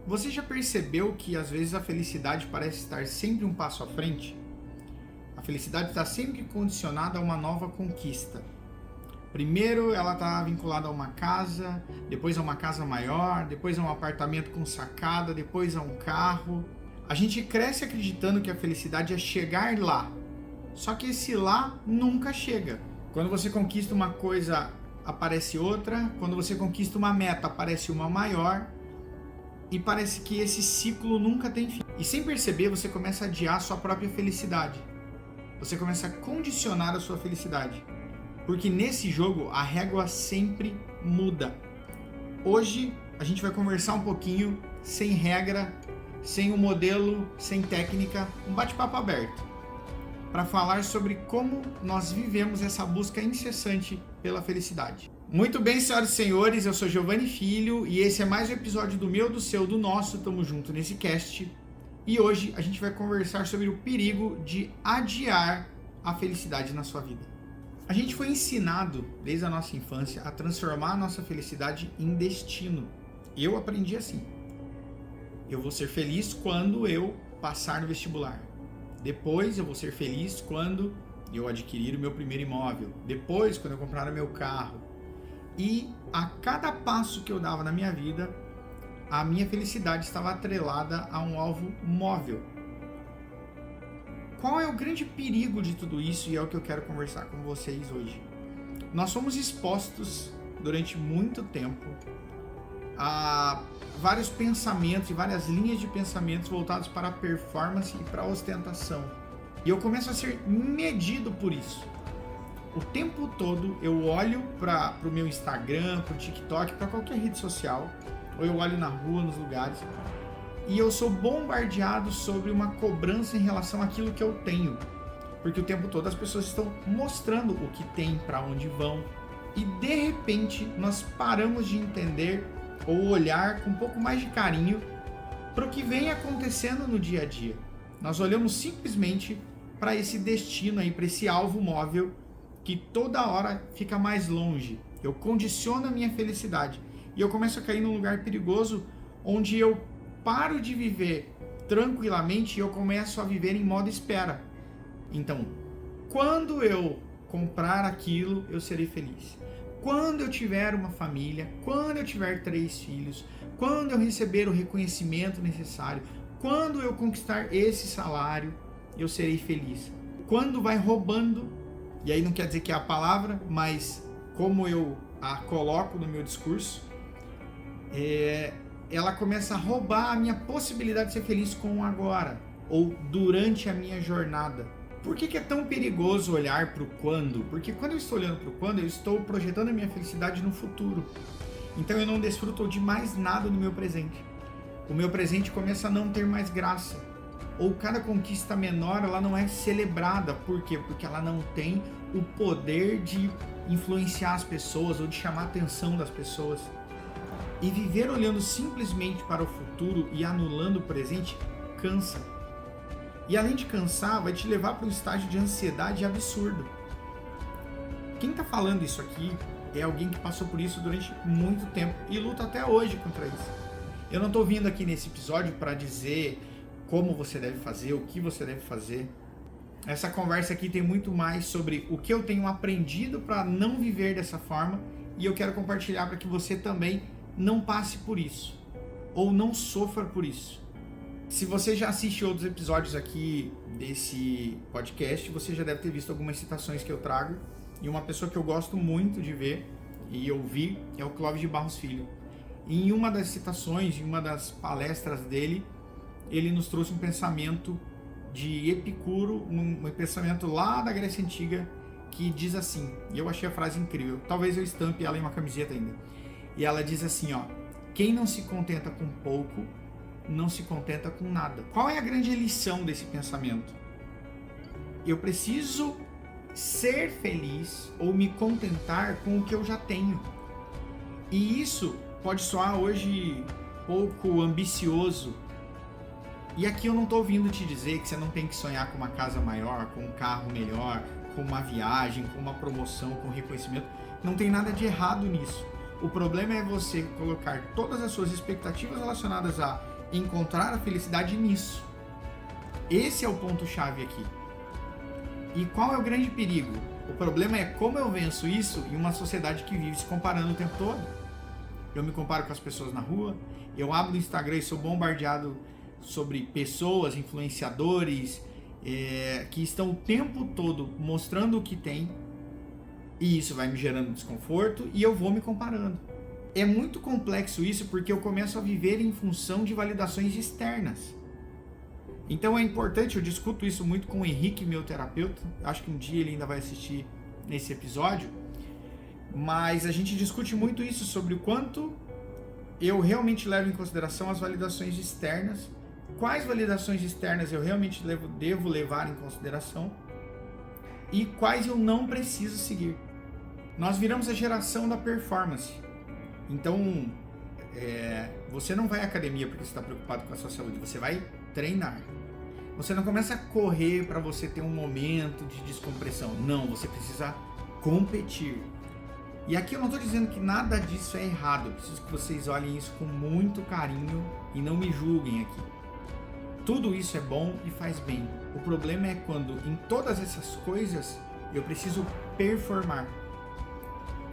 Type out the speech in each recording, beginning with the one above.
Você já percebeu que às vezes a felicidade parece estar sempre um passo à frente? A felicidade está sempre condicionada a uma nova conquista. Primeiro ela está vinculada a uma casa, depois a uma casa maior, depois a um apartamento com sacada, depois a um carro. A gente cresce acreditando que a felicidade é chegar lá. Só que esse lá nunca chega. Quando você conquista uma coisa, aparece outra. Quando você conquista uma meta, aparece uma maior. E parece que esse ciclo nunca tem fim. E sem perceber, você começa a adiar a sua própria felicidade. Você começa a condicionar a sua felicidade. Porque nesse jogo, a régua sempre muda. Hoje, a gente vai conversar um pouquinho, sem regra, sem um modelo, sem técnica, um bate-papo aberto, para falar sobre como nós vivemos essa busca incessante pela felicidade. Muito bem, senhoras e senhores, eu sou Giovanni Filho e esse é mais um episódio do meu, do seu, do nosso Tamo Junto nesse cast. E hoje a gente vai conversar sobre o perigo de adiar a felicidade na sua vida. A gente foi ensinado desde a nossa infância a transformar a nossa felicidade em destino. Eu aprendi assim. Eu vou ser feliz quando eu passar no vestibular. Depois eu vou ser feliz quando eu adquirir o meu primeiro imóvel. Depois, quando eu comprar o meu carro. E a cada passo que eu dava na minha vida, a minha felicidade estava atrelada a um alvo móvel. Qual é o grande perigo de tudo isso? E é o que eu quero conversar com vocês hoje. Nós fomos expostos durante muito tempo a vários pensamentos e várias linhas de pensamentos voltados para a performance e para a ostentação. E eu começo a ser medido por isso. O tempo todo eu olho para o meu Instagram, para o TikTok, para qualquer rede social, ou eu olho na rua, nos lugares, e eu sou bombardeado sobre uma cobrança em relação àquilo que eu tenho. Porque o tempo todo as pessoas estão mostrando o que tem, para onde vão, e de repente nós paramos de entender ou olhar com um pouco mais de carinho para o que vem acontecendo no dia a dia. Nós olhamos simplesmente para esse destino aí, para esse alvo móvel que toda hora fica mais longe. Eu condiciono a minha felicidade e eu começo a cair num lugar perigoso onde eu paro de viver tranquilamente e eu começo a viver em modo espera. Então, quando eu comprar aquilo, eu serei feliz. Quando eu tiver uma família, quando eu tiver 3 filhos, quando eu receber o reconhecimento necessário, quando eu conquistar esse salário, eu serei feliz. Quando vai roubando, e aí não quer dizer que é a palavra, mas como eu a coloco no meu discurso, ela começa a roubar a minha possibilidade de ser feliz com o agora, ou durante a minha jornada. Por que é tão perigoso olhar para o quando? Porque quando eu estou olhando para o quando, eu estou projetando a minha felicidade no futuro. Então eu não desfruto de mais nada no meu presente. O meu presente começa a não ter mais graça. Ou cada conquista menor, ela não é celebrada. Por quê? Porque ela não tem o poder de influenciar as pessoas ou de chamar a atenção das pessoas. E viver olhando simplesmente para o futuro e anulando o presente cansa. E além de cansar, vai te levar para um estágio de ansiedade absurdo. Quem está falando isso aqui é alguém que passou por isso durante muito tempo e luta até hoje contra isso. Eu não estou vindo aqui nesse episódio para dizer como você deve fazer, o que você deve fazer. Essa conversa aqui tem muito mais sobre o que eu tenho aprendido para não viver dessa forma e eu quero compartilhar para que você também não passe por isso ou não sofra por isso. Se você já assiste outros episódios aqui desse podcast, você já deve ter visto algumas citações que eu trago. E uma pessoa que eu gosto muito de ver e ouvir é o Clóvis de Barros Filho. E em uma das citações, em uma das palestras dele, ele nos trouxe um pensamento de Epicuro, um pensamento lá da Grécia Antiga, que diz assim, e eu achei a frase incrível, talvez eu estampe ela em uma camiseta ainda. E ela diz assim, ó: quem não se contenta com pouco, não se contenta com nada. Qual é a grande lição desse pensamento? Eu preciso ser feliz ou me contentar com o que eu já tenho. E isso pode soar hoje pouco ambicioso. E aqui eu não estou vindo te dizer que você não tem que sonhar com uma casa maior, com um carro melhor, com uma viagem, com uma promoção, com reconhecimento. Não tem nada de errado nisso. O problema é você colocar todas as suas expectativas relacionadas a encontrar a felicidade nisso. Esse é o ponto-chave aqui. E qual é o grande perigo? O problema é como eu venço isso em uma sociedade que vive se comparando o tempo todo. Eu me comparo com as pessoas na rua, eu abro o Instagram e sou bombardeado sobre pessoas, influenciadores, que estão o tempo todo mostrando o que tem, e isso vai me gerando desconforto e eu vou me comparando. É muito complexo isso porque eu começo a viver em função de validações externas. Então é importante, eu discuto isso muito com o Henrique, meu terapeuta, acho que um dia ele ainda vai assistir nesse episódio, mas a gente discute muito isso sobre o quanto eu realmente levo em consideração as validações externas, quais validações externas eu realmente devo levar em consideração e quais eu não preciso seguir. Nós viramos a geração da performance. Então, você não vai à academia porque você está preocupado com a sua saúde, você vai treinar. Você não começa a correr para você ter um momento de descompressão. Não, você precisa competir. E aqui eu não estou dizendo que nada disso é errado. Eu preciso que vocês olhem isso com muito carinho e não me julguem aqui. Tudo isso é bom e faz bem. O problema é quando em todas essas coisas eu preciso performar.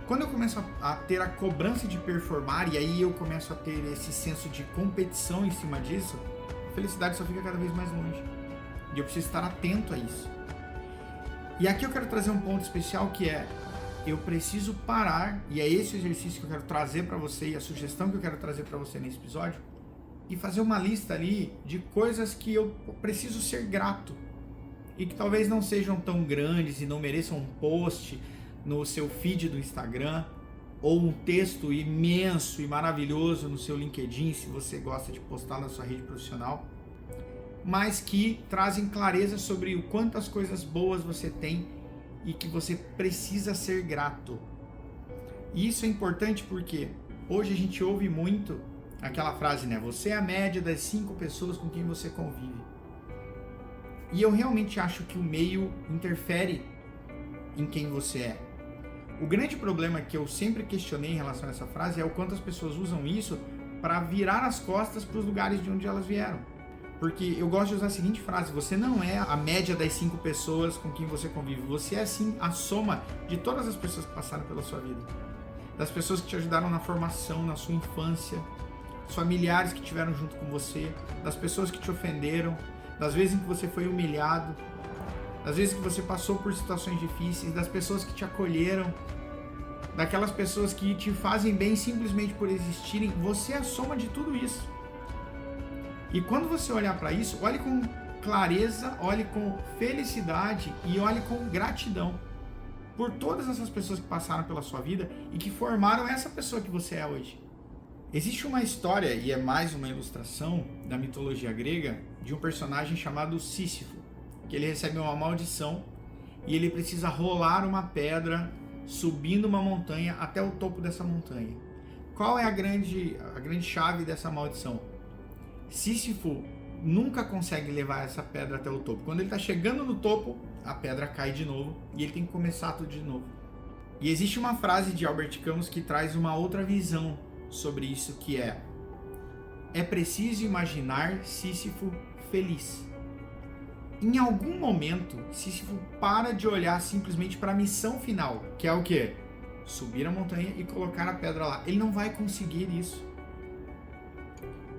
Quando eu começo a ter a cobrança de performar e aí eu começo a ter esse senso de competição em cima disso, a felicidade só fica cada vez mais longe. E eu preciso estar atento a isso. E aqui eu quero trazer um ponto especial que é: eu preciso parar, e é esse o exercício que eu quero trazer para você e a sugestão que eu quero trazer para você nesse episódio, e fazer uma lista ali de coisas que eu preciso ser grato e que talvez não sejam tão grandes e não mereçam um post no seu feed do Instagram ou um texto imenso e maravilhoso no seu LinkedIn, se você gosta de postar na sua rede profissional, mas que trazem clareza sobre o quantas coisas boas você tem e que você precisa ser grato. E isso é importante porque hoje a gente ouve muito aquela frase, né? Você é a média das 5 pessoas com quem você convive. E eu realmente acho que o meio interfere em quem você é. O grande problema que eu sempre questionei em relação a essa frase é o quanto as pessoas usam isso para virar as costas para os lugares de onde elas vieram. Porque eu gosto de usar a seguinte frase: você não é a média das 5 pessoas com quem você convive, você é sim a soma de todas as pessoas que passaram pela sua vida. Das pessoas que te ajudaram na formação, na sua infância, dos familiares que estiveram junto com você, das pessoas que te ofenderam, das vezes em que você foi humilhado, das vezes que você passou por situações difíceis, das pessoas que te acolheram, daquelas pessoas que te fazem bem simplesmente por existirem. Você é a soma de tudo isso. E quando você olhar para isso, olhe com clareza, olhe com felicidade e olhe com gratidão por todas essas pessoas que passaram pela sua vida e que formaram essa pessoa que você é hoje. Existe uma história, e é mais uma ilustração da mitologia grega, de um personagem chamado Sísifo, que ele recebe uma maldição e ele precisa rolar uma pedra subindo uma montanha até o topo dessa montanha. Qual é a grande chave dessa maldição? Sísifo nunca consegue levar essa pedra até o topo. Quando ele está chegando no topo, a pedra cai de novo e ele tem que começar tudo de novo. E existe uma frase de Albert Camus que traz uma outra visão sobre isso, que é preciso imaginar Sísifo feliz. Em algum momento, Sísifo para de olhar simplesmente para a missão final, que é o quê? Subir a montanha e colocar a pedra lá. Ele não vai conseguir isso.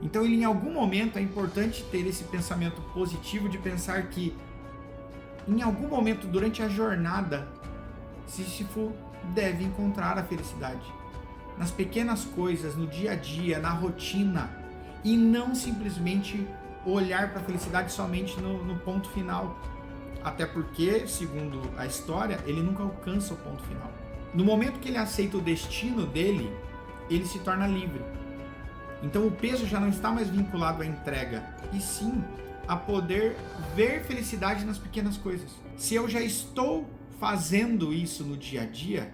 Então, em algum momento, é importante ter esse pensamento positivo de pensar que, em algum momento durante a jornada, Sísifo deve encontrar a felicidade. Nas pequenas coisas, no dia a dia, na rotina, e não simplesmente olhar para a felicidade somente no ponto final. Até porque, segundo a história, ele nunca alcança o ponto final. No momento que ele aceita o destino dele, ele se torna livre. Então o peso já não está mais vinculado à entrega, e sim a poder ver felicidade nas pequenas coisas. Se eu já estou fazendo isso no dia a dia,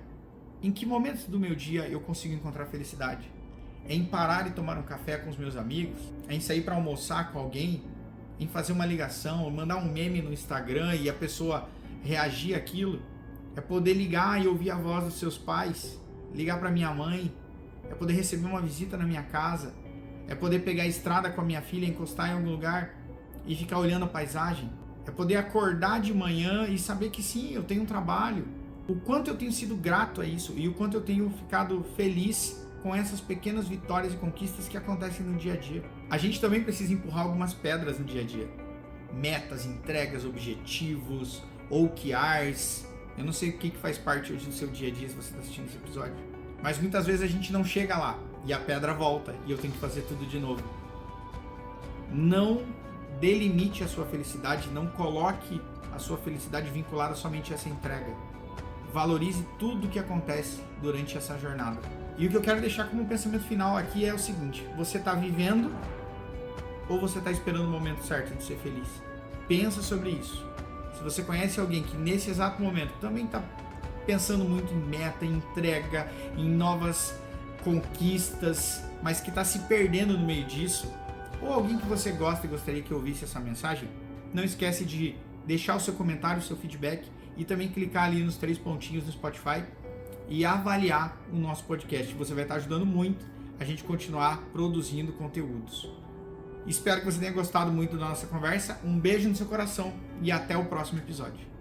em que momentos do meu dia eu consigo encontrar felicidade? É em parar e tomar um café com os meus amigos? É em sair para almoçar com alguém? Em fazer uma ligação, mandar um meme no Instagram e a pessoa reagir àquilo? É poder ligar e ouvir a voz dos seus pais? Ligar para minha mãe é poder receber uma visita na minha casa, é poder pegar a estrada com a minha filha, encostar em algum lugar e ficar olhando a paisagem, é poder acordar de manhã e saber que sim, eu tenho um trabalho. O quanto eu tenho sido grato a isso e o quanto eu tenho ficado feliz com essas pequenas vitórias e conquistas que acontecem no dia a dia. A gente também precisa empurrar algumas pedras no dia a dia. Metas, entregas, objetivos, OKRs. Eu não sei o que faz parte hoje do seu dia a dia se você está assistindo esse episódio. Mas muitas vezes a gente não chega lá e a pedra volta e eu tenho que fazer tudo de novo. Não delimite a sua felicidade, não coloque a sua felicidade vinculada somente a essa entrega. Valorize tudo o que acontece durante essa jornada. E o que eu quero deixar como pensamento final aqui é o seguinte: você está vivendo ou você está esperando o momento certo de ser feliz? Pensa sobre isso. Se você conhece alguém que nesse exato momento também está pensando muito em meta, em entrega, em novas conquistas, mas que está se perdendo no meio disso, ou alguém que você gosta e gostaria que eu ouvisse essa mensagem, não esquece de deixar o seu comentário, o seu feedback e também clicar ali nos 3 pontinhos no Spotify e avaliar o nosso podcast. Você vai estar ajudando muito a gente continuar produzindo conteúdos. Espero que você tenha gostado muito da nossa conversa. Um beijo no seu coração e até o próximo episódio.